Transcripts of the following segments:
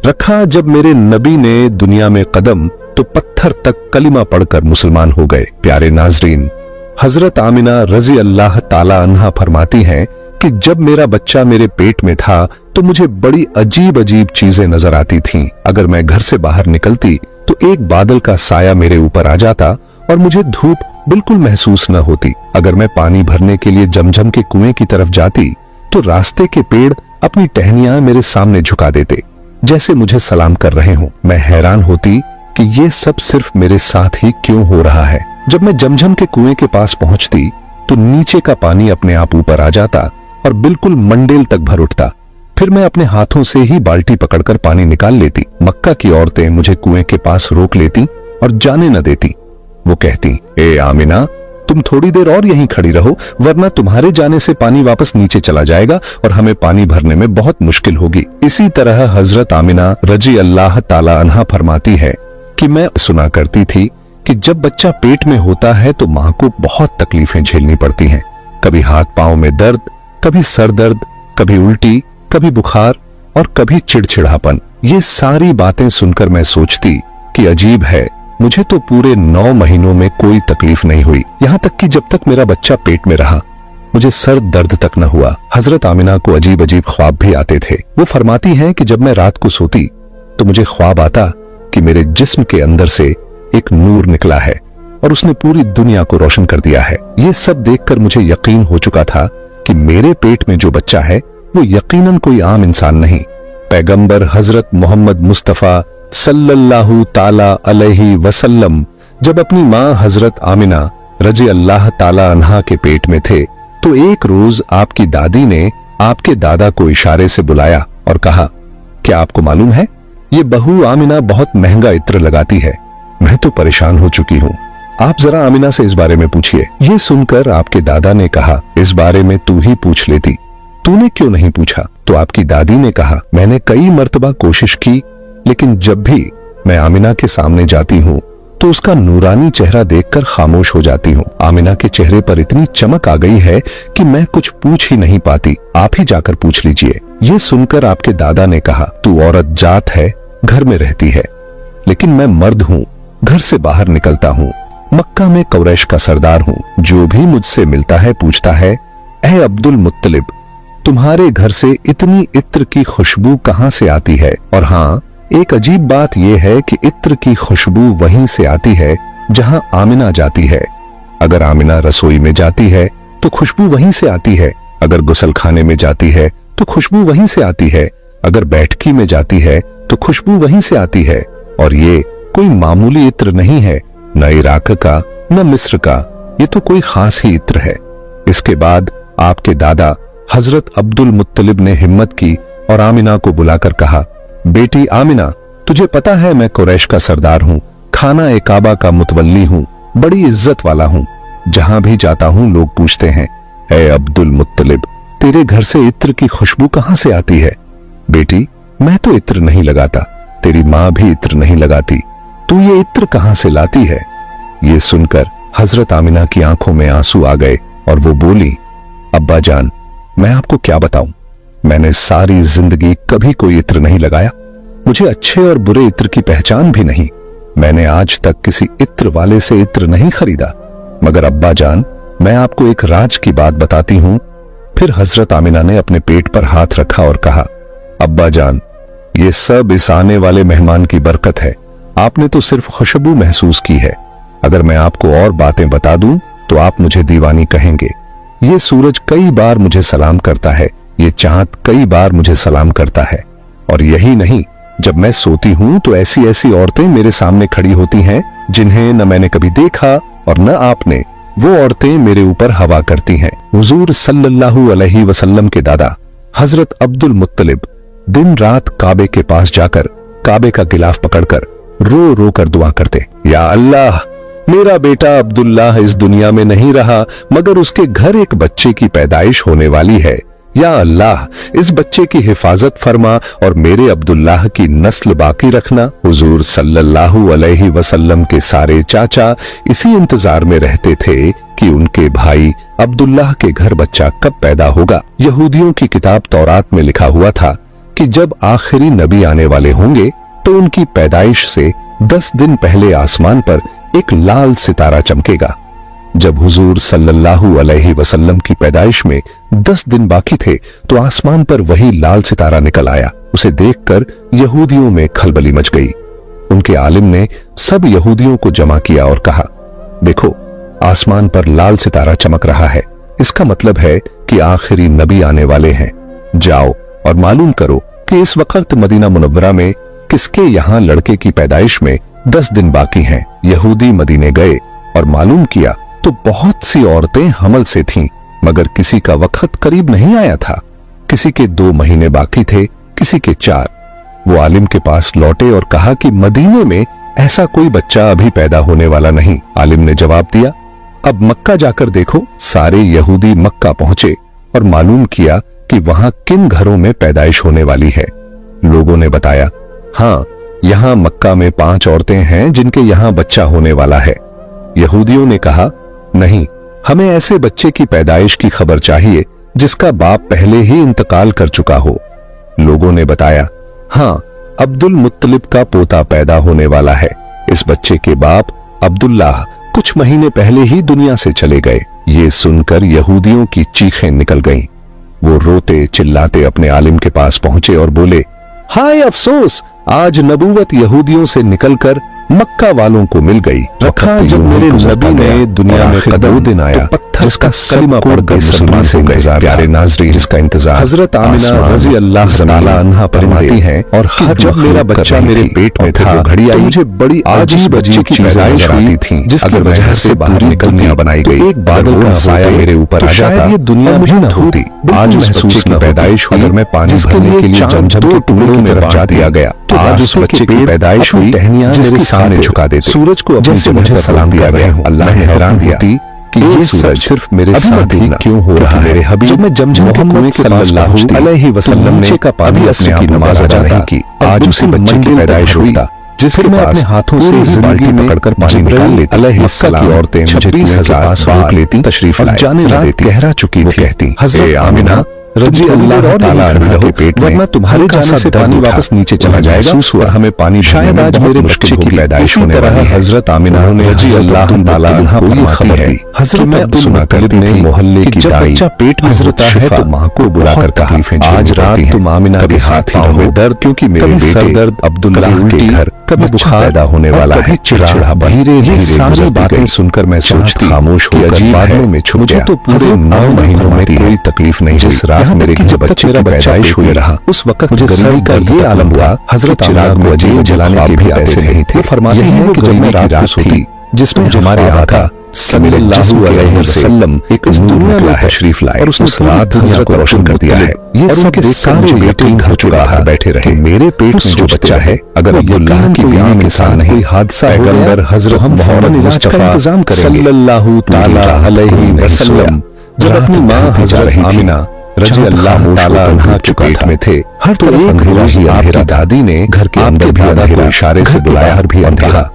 रखा जब मेरे नबी ने दुनिया में कदम तो पत्थर तक कलिमा पढ़कर मुसलमान हो गए। प्यारे नाजरीन, हजरत आमिना रजी अल्लाह ताला अन्हा फरमाती हैं कि जब मेरा बच्चा मेरे पेट में था तो मुझे बड़ी अजीब अजीब चीजें नजर आती थीं। अगर मैं घर से बाहर निकलती तो एक बादल का साया मेरे ऊपर आ जाता और मुझे धूप बिल्कुल महसूस न होती। अगर मैं पानी भरने के लिए जमजम के कुएं की तरफ जाती तो रास्ते के पेड़ अपनी टहनियां मेरे सामने झुका देते, जैसे मुझे सलाम कर रहे हों। मैं हैरान होती कि ये सब सिर्फ मेरे साथ ही क्यों हो रहा है। जब मैं जमजम के कुएं के पास पहुंचती तो नीचे का पानी अपने आप ऊपर आ जाता और बिल्कुल मंडेल तक भर उठता। फिर मैं अपने हाथों से ही बाल्टी पकड़कर पानी निकाल लेती। मक्का की औरतें मुझे कुएं के पास रोक लेती और जाने न देती। वो कहती, ए आमिना, तुम थोड़ी देर और यहीं खड़ी रहो, वरना तुम्हारे जाने से पानी वापस नीचे चला जाएगा और हमें पानी भरने में बहुत मुश्किल होगी। इसी तरह हजरत आमिना रजी अल्लाह ताला अन्हा फरमाती है कि मैं सुना करती थी कि जब बच्चा पेट में होता है तो मां को बहुत तकलीफें झेलनी पड़ती हैं। कभी हाथ पांव में दर्द, कभी सर दर्द, कभी उल्टी, कभी बुखार और कभी चिड़चिड़ापन। ये सारी बातें सुनकर मैं सोचती कि अजीब है, मुझे तो पूरे 9 महीनों में कोई तकलीफ नहीं हुई। यहां तक कि जब तक मेरा बच्चा पेट में रहा मुझे सर दर्द तक न हुआ। हजरत आमिना को अजीब अजीब ख्वाब भी आते थे। वो फरमाती हैं कि जब मैं रात को सोती तो मुझे ख्वाब आता कि मेरे जिस्म के अंदर से एक नूर निकला है और उसने पूरी दुनिया को रोशन कर दिया है। ये सब देखकर मुझे यकीन हो चुका था कि मेरे पेट में जो बच्चा है वो यकीनन कोई आम इंसान नहीं, पैगंबर हजरत मोहम्मद मुस्तफा सल्लल्लाहु ताला अलैहि वसल्लम जब अपनी मां हजरत आमिना रजी अल्लाह ताला अन्हा के पेट में थे तो एक रोज आपकी दादी ने आपके दादा को इशारे से बुलाया और कहा, क्या आपको मालूम है ये बहू आमिना बहुत महंगा इत्र लगाती है। मैं तो परेशान हो चुकी हूँ, आप जरा आमिना से इस बारे में पूछिए। ये सुनकर आपके दादा ने कहा, इस बारे में तू ही पूछ लेती, तूने क्यों नहीं पूछा? तो आपकी दादी ने कहा, मैंने कई मर्तबा कोशिश की, लेकिन जब भी मैं आमिना के सामने जाती हूँ तो उसका नूरानी चेहरा देखकर खामोश हो जाती हूँ। आमिना के चेहरे पर इतनी चमक आ गई है कि मैं कुछ पूछ ही नहीं पाती, आप ही जाकर पूछ लीजिए। ये सुनकर आपके दादा ने कहा, तू औरत जात है, घर में रहती है, लेकिन मैं मर्द हूँ, घर से बाहर निकलता हूँ, मक्का में कुरैश का सरदार हूँ। जो भी मुझसे मिलता है पूछता है, ए अब्दुल मुत्तलिब, तुम्हारे घर से इतनी इत्र की खुशबू कहाँ से आती है? और हाँ, एक अजीब बात यह है कि इत्र की खुशबू वहीं से आती है जहां आमिना जाती है। अगर आमिना रसोई में जाती है तो खुशबू वहीं से आती है, अगर गुसलखाने में जाती है तो खुशबू वहीं से आती है, अगर बैठकी में जाती है तो खुशबू वहीं से आती है। और ये कोई मामूली इत्र नहीं है, न इराक का न मिस्र का, ये तो कोई खास ही इत्र है। इसके बाद आपके दादा हजरत अब्दुल मुत्तलिब ने हिम्मत की और आमिना को बुलाकर कहा, बेटी आमिना, तुझे पता है मैं कुरैश का सरदार हूँ, खाना ए काबा का मुतवल्ली हूँ, बड़ी इज्जत वाला हूँ। जहां भी जाता हूँ लोग पूछते हैं, ए अब्दुल मुत्तलिब, तेरे घर से इत्र की खुशबू कहाँ से आती है? बेटी, मैं तो इत्र नहीं लगाता, तेरी माँ भी इत्र नहीं लगाती, तू ये इत्र कहाँ से लाती है? ये सुनकर हजरत आमिना की आंखों में आंसू आ गए और वो बोली, अब्बा जान, मैं आपको क्या बताऊं, मैंने सारी जिंदगी कभी कोई इत्र नहीं लगाया, मुझे अच्छे और बुरे इत्र की पहचान भी नहीं, मैंने आज तक किसी इत्र वाले से इत्र नहीं खरीदा। मगर अब्बा जान, मैं आपको एक राज की बात बताती हूं। फिर हजरत आमिना ने अपने पेट पर हाथ रखा और कहा, अब्बा जान, ये सब इस आने वाले मेहमान की बरकत है, आपने तो सिर्फ खुशबू महसूस की है, अगर मैं आपको और बातें बता दूं तो आप मुझे दीवानी कहेंगे। ये सूरज कई बार मुझे सलाम करता है, ये चांद कई बार मुझे सलाम करता है, और यही नहीं, जब मैं सोती हूं तो ऐसी ऐसी औरतें मेरे सामने खड़ी होती हैं जिन्हें न मैंने कभी देखा और न आपने। वो औरतें मेरे ऊपर हवा करती हैं। हुजूर सल्लल्लाहु अलैहि वसल्लम के दादा हजरत अब्दुल मुत्तलिब दिन रात काबे के पास जाकर काबे का गिलाफ पकड़कर रो रो कर दुआ करते, या अल्लाह, मेरा बेटा अब्दुल्लाह इस दुनिया में नहीं रहा, मगर उसके घर एक बच्चे की पैदाइश होने वाली है। या अल्लाह, इस बच्चे की हिफाजत फरमा और मेरे अब्दुल्लाह की नस्ल बाकी रखना। हुजूर सल्लल्लाहु अलैहि वसल्लम के सारे चाचा इसी इंतजार में रहते थे कि उनके भाई अब्दुल्लाह के घर बच्चा कब पैदा होगा। यहूदियों की किताब तौरात में लिखा हुआ था कि जब आखिरी नबी आने वाले होंगे तो उनकी पैदाइश से 10 दिन पहले आसमान पर एक लाल सितारा चमकेगा। जब हुजूर सल्लल्लाहु अलैहि वसल्लम की पैदाइश में 10 दिन बाकी थे तो आसमान पर वही लाल सितारा निकल आया। उसे देखकर यहूदियों में खलबली मच गई। उनके आलिम ने सब यहूदियों को जमा किया और कहा, देखो आसमान पर लाल सितारा चमक रहा है, इसका मतलब है कि आखिरी नबी आने वाले हैं। जाओ और मालूम करो कि इस वक्त मदीना मुनव्वरा में किसके यहां लड़के की पैदाइश में 10 दिन बाकी हैं। यहूदी मदीने गए और मालूम किया तो बहुत सी औरतें हमल से थीं, मगर किसी का वक्त करीब नहीं आया था। किसी के 2 महीने बाकी थे, किसी के 4। वो आलिम के पास लौटे और कहा कि मदीने में ऐसा कोई बच्चा अभी पैदा होने वाला नहीं। आलिम ने जवाब दिया, अब मक्का जाकर देखो। सारे यहूदी मक्का पहुंचे और मालूम किया कि वहां किन घरों में पैदाइश होने वाली है। लोगों ने बताया, हाँ, यहां मक्का में 5 औरतें हैं जिनके यहां बच्चा होने वाला है। यहूदियों ने कहा, नहीं, हमें ऐसे बच्चे की पैदाइश की खबर चाहिए जिसका बाप पहले ही इंतकाल कर चुका हो। लोगों ने बताया, हाँ, अब्दुल मुत्तलिब का पोता पैदा होने वाला है। इस बच्चे के बाप अब्दुल्लाह कुछ महीने पहले ही दुनिया से चले गए। ये सुनकर यहूदियों की चीखें निकल गईं। वो रोते चिल्लाते अपने आलिम के पास पहुंचे और बोले, हाय अफसोस, आज नबूवत यहूदियों से निकलकर मक्का वालों को मिल गई। रखा जब मेरे नबी ने दुनिया में कदम दिन आया, पत्थर जिसका कलिमा पढ़कर मुसलमान से इंतजार, प्यारे नाज़रीन, जिसका इंतजार हजरत आमिना रज़ी अल्लाह तआला अन्हा फरमाती हैं। और जब मेरा बच्चा मेरे पेट में था, घड़ी आई, मुझे बड़ी अजीब अजीब चीजें नजर आती थीं, जिसकी वजह से बाहर निकलने बनाई गई। एक बादल का साया मेरे ऊपर आ जाता, ये दुनिया मुझे न होती। आज उस बच्चे की पैदाइश हुई, अगर मैं पानी भरने के लिए जमझम के टुकड़ों में रचा दिया गया तो आज उस बच्चे की पैदाइश हुई, टहनियां मेरे सामने झुका देते, सूरज को जैसे मुझे सलाम दिया गया हूं। अल्लाह ने हैरान किया कि ये सूरज सिर्फ मेरे साथ ही क्यों हो रहा है। मेरे हबीब जब मैं जमझम के कुएं के पास सल्लल्लाहु अलैहि वसल्लम ने का पानी अपने आप नमाज अदा नहीं की। आज उसी बच्चे की पैदाइश हुई जिसके मैं अपने हाथों से जिंदगी में पकड़कर पानी निकाल लेती। मक्का की औरतें मुझे 26,000 रोक लेती, तशरीफ लाए, जाने रात गहरा चुकी थी, कहती, हज़रत आमिना रज़ी अल्लाह तआला अन्हा के पेट में वरना तुम्हारे जाने से पानी वापस नीचे चला जाएगा। और हमें पानी शायद आज मेरे बच्चे की पैदाइश होने वाली है। हजरत आमिना ने रज़ी अल्लाह तआला अन्हा को ये खबर दी। हजरत अब्दुल करती ने मोहल्ले की दाई बच्चा पेट में होता है तो मां को बुलाकर कहा, आज रात तुम आमिना के साथ ही रहो, दर्द क्योंकि मेरे सर दर्द अब्दुल्लाह के घर कभी बुखार पैदा होने वाला है। चिड़चिड़ा धीरे धीरे सारी बातें सुनकर मैं सोचती, खामोश होकर बादलों में छुप गया। तो पूरे 9 महीनों में कोई तकलीफ नहीं। जिस रात मेरे घर बच्चे की पैदाइश हुई रहा, उस वक्त मुझे सर का ये आलम हुआ। हजरत चिराग में अजीब जलाने के भी ऐसे नहीं थे। फरमाते हैं कि जब मैं रात थी जिसमें हमारे आका सल्लल्लाहु अलैहि वसल्लम एक इस दुनिया में तशरीफ लाए और उस रात हजरत रोशन कर दिया है। ये सब सारे बेटे घर चुका कर बैठे रहे। मेरे पेट में जो बच्चा है, अगर अब्दुल्लाह की बीवी के साथ नहीं हादसा पैगंबर हजरत मोहम्मद मुस्तफा सल्लल्लाहु तआला अलैहि वसल्लम जब अपनी मां हजरत आमिना रज़ी अल्लाह तआला अन्हा के पेट में थे, हर तरफ अंधेरा ही अंधेरा। दादी ने घर के अंदर भी अंधेरा इशारे से बुलाया, हर भी अंधेरा।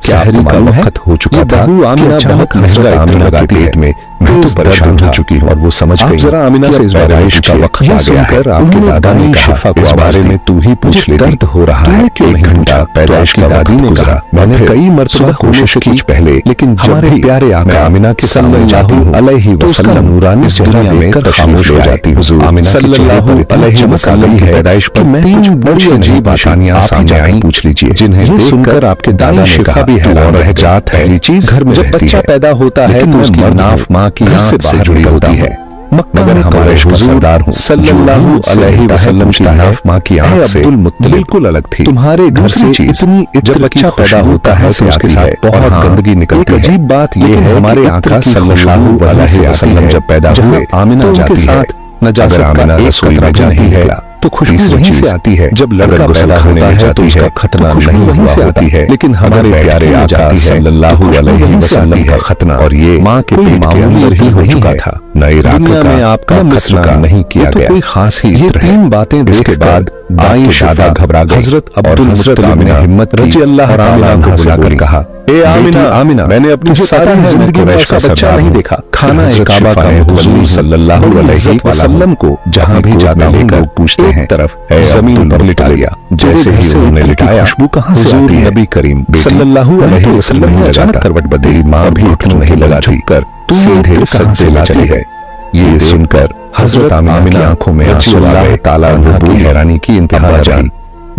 सहरी का वक्त हो चुका था। आमिना बहुत महंगा आमिना के पेट में मैं तो परेशान हो चुकी हूँ और वो समझ गई। जरा आमिना से इस पैदाइश का वक्त आ गया है। आपके दादा ने कहा, इस बारे में तू ही पूछ ले, दर्द हो रहा है। क्यों नहीं घंटा पैदाइश की दादी ने कहा, मैंने कई मरतबा कोशिश की पहले, लेकिन हमारे प्यारे आका आमिना के सल्लल्लाहु अलैहि वसल्लम नूरानी दुनिया में खामोश हो जाती। हुजूर आमिना सल्लल्लाहु अलैहि वसल्लम की पैदाइश पर 3 बड़ी अजीब निशानियां सामने आई, पूछ लीजिए, जिन्हें सुनकर आपके दादा ने कहा भी हैरान रह जात है। पहली चीज, घर में जब बच्चा पैदा होता है तो उसकी नाफ मां की आंख से जुड़ी होती है। मगर हमारे सरदार सल्लल्लाहु अलैहि वसल्लम की नाफ मां की आंख से बिल्कुल अलग थी। तुम्हारे घर से इतनी जब बच्चा पैदा होता है तो उसके साथ बहुत गंदगी निकलती है। अजीब बात यह है, हमारे आका सल्लल्लाहु अलैहि वसल्लम जब पैदा हुए, आमिना जाती है, नजाकत आमिना रसूल में जाती है तो खुशबू वहीं से आती है। जब लड़का पैदा होने है तो उसका खतना नहीं वहीं से आती है, लेकिन हमारे प्यारे आका सल्लल्लाहु अलैहि वसल्लम का खतना और ये माँ के पेट के अंदर ही हो चुका था। नए दुनिया में आपका खतना नहीं किया गया, कोई खास ही। ये 3 बातें देखने के बाद दाई शादा घबरा गई। हजरत अब्दुल मुत्तलिब ने हिम्मत रज़ी अल्लाह तआला अन्हा को बुलाकर कहा, ए आमिना, आमिना, मैंने अपनी सारी जिंदगी में ऐसा बच्चा नहीं देखा। खाना काबा का हुजूर सल्लल्लाहु अलैहि वसल्लम को जहां भी जाता हूं लोग पूछते हैं। तरफ जमीन पर लिटा लिया। जैसे ही उन्होंने लिटाया, खुशबू कहां से आती है? नबी करीम सल्लल्लाहु अलैहि वसल्लम ने अचानक करवट बदली। माँ भी उठ नहीं लगाती कर सीधे सज्जे में चली है। ये सुनकर हजरत आमिना की आंखों में आंसू आ गए। ताला की हैरानी की इंतहा जान।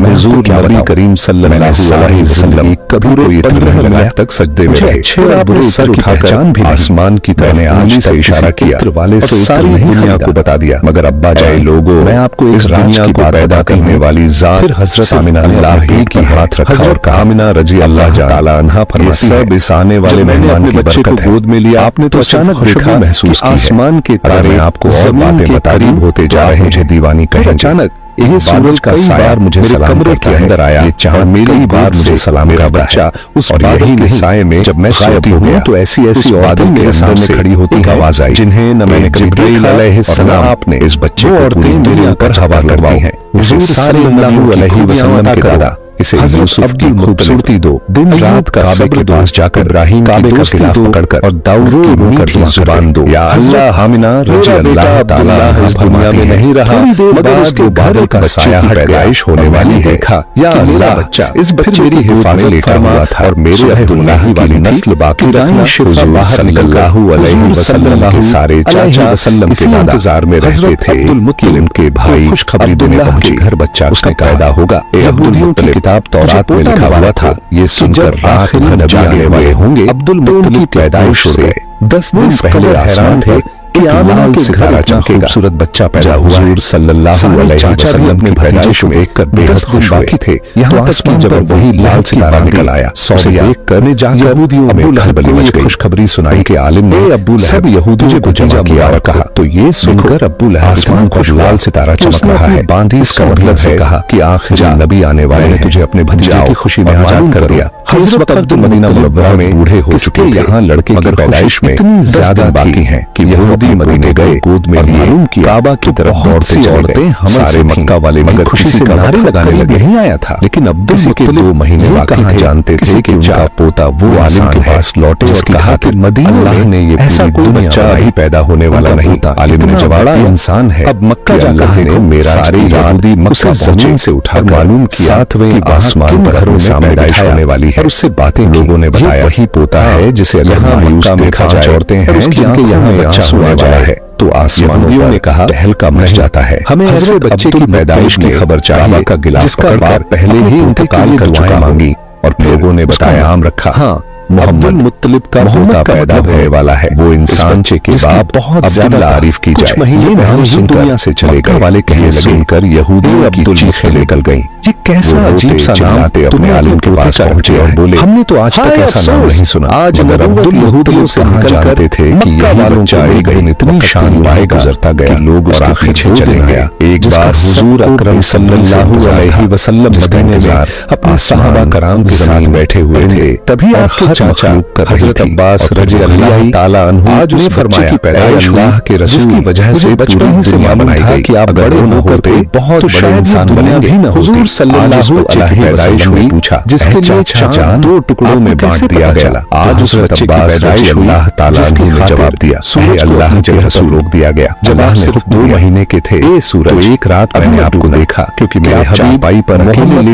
हुजूर नबी करीम सल्लल्लाहु अलैहि वसल्लम कभी कोई इतना लगा तक सजदे में रहे। अच्छे और बुरे सर उठाकर भी आसमान की तरफ आंगली से इशारा किया वाले से सारी दुनिया को बता दिया। मगर अब्बा जाए लोगों, मैं आपको इस दुनिया को पैदा करने वाली जात फिर हजरत आमिना ने अल्लाह की हाथ रखा और कहा, आमिना रजी अल्लाह ताला अन्हा फरमाती है, सब इस आने वाले मेहमान की बरकत को गोद में लिया। आपने तो अचानक देखा महसूस आसमान के तारे आपको और बातें बता करीब होते जा रहे। मुझे दीवानी कहे अचानक यह सूरज का साया मुझे सलाम करके अंदर आया। ये चांद मेरी बार मुझे सलाम मेरा बच्चा उस बादल के साए में जब मैं गायब हो गया तो ऐसी ऐसी बादल के सामने खड़ी होती आवाज आई जिन्हें न मैंने जिब्रील अलैहिस्सलाम आपने इस बच्चे को पूरी दुनिया पर हवा करवाई है। इसे सल्लल्लाहु अलैहि वसल्लम के दादा इसे यूसुफ की खूबसूरती दो। दिन रात काबे के पास जाकर इब्राहिम काबे का खिलाफ पकड़कर और दाऊद की मीठी जुबान दो। या अल्लाह आमिना रजी अल्लाह ताला इस दुनिया में नहीं रहा, मगर उसके बादल का साया पैदाइश होने वाली है। देखा या अल्लाह बच्चा इस बच्चे की हिफाजत लेकर हुआ था और मेरे अब्दुल्लाह वाली नस्ल बाकी रखना। हुजूर सल्लल्लाहु अलैहि वसल्लम के सारे चाचा वसल्लम के इंतजार में रहते थे। अब्दुल मुत्तलिब के भाई खुशखबरी देने पहुंचे, घर बच्चा उसका पैदा होगा। यहूदियों की तौरात में लिखा हुआ था, ये सुनकर रात भर जागे हुए होंगे। अब्दुल मुत्तलिब की पैदाइश हो गए। 10 दिन पहले आसमान थे कि लाल सितारा चमकेगा, खूबसूरत बच्चा पैदा हुआ। हुजूर सल्लल्लाहु अलैहि वसल्लम की पैदाइश में एक कर बेहद खुश बाकी थे। यहाँ तक कि जब वही लाल सितारा निकल आया, सौ एक करने जाकर यहूदियों में खलबली मच गई। खुशखबरी सुनाई के आलिम ने अब्बू लहब सब यहूदियों को जमा किया और कहा, तो ये सुनकर अब्बू लहब आसमान पर लाल सितारा चमक रहा है, बांधी इसका मतलब है कहा कि आखिर नबी आने वाले हैं, तुझे अपने भतीजे की खुशी में आजाद कर दिया। इस वक्त अब्दुल मदीना मुनव्वरा में बूढ़े हो चुके, यहाँ लड़के की पैदाइश में इतनी ज्यादा बाकी है कि यहूदी मदीने गए, गोद में लिए काबा की तरफ दौड़ते चलते सारे मक्का वाले मगर खुशी से नारे लगाने लगे। नहीं आया था, लेकिन अब्दुल के 2 महीने बाकी थे। जानते थे कि उनका पोता वो आलिम के पास लौटे और कहा कि मदीना ने ये ऐसा कोई बच्चा अभी पैदा होने वाला नहीं था। आलिम ने जवाब, इंसान है। अब मक्का जाकर ने मेरा सारी यादी मक्का जमीन से उठा मालूम किया 7वें आसमान पर घरों सामने पैदाइश होने वाली है। उससे बातें लोगों ने बताया, वही पोता है जिसे अल्लाह मायूस देखा जाए, औरतें हैं जिनके यहाँ आंसू आ जाए है। तो आसमानियों ने कहा तहलका मच जाता है, हमें ऐसे बच्चे की पैदाइश की खबर चाहिए का गिलास जिसका बाप पहले ही इंतकाल कर चुका मांगी। और लोगों ने बताया नाम रखा, हाँ मोहम्मद मुत्तलिब का पोता पैदा होने वाला है। वो इंसान के बाप बहुत ज्यादा तारीफ की जाए। महीने नाम दुनिया से चले गए वाले कहने सुनकर यहूदी अब्दुल चीखें निकल गई। ये कैसा अजीब सा नाम? अपने आलिम के पास पहुंचे और बोले, हमने तो आज तक ऐसा नाम नहीं सुना। आज मगर अब्दुल यहूदियों से जानते थे कि ये बच्चा एक दिन इतनी शान पाए गुजरता गया, लोग उसके पीछे चले गया। एक बार हुजूर अकरम सल्लल्लाहु अलैहि वसल्लम मदीने में अपने सहाबा कराम के साथ बैठे हुए थे, तभी आपके चाचा हजरत अब्बास रज़ी अल्लाह ताला अन्हु आज उसने फरमाया, पैदाइश अल्लाह के रसूल की वजह से बचपन ही से बनाई गई कि आप बड़े न होते बहुत बड़े इंसान बनेंगे न होते। हुजूर सल्लल्लाहु अलैहि वसल्लम ने पूछा, जिसके लिए चांद 2 टुकड़ों में बांट दिया गया, आज उस बच्चे की पैदाइश अल्लाह ताला ने जवाब दिया, सूरज अल्लाह के रसूल रोक दिया गया। जब आप सिर्फ 2 महीने के थे, ये सूरज एक रात मैंने आपको देखा, क्योंकि मेरे हबीब पर मोहम्मद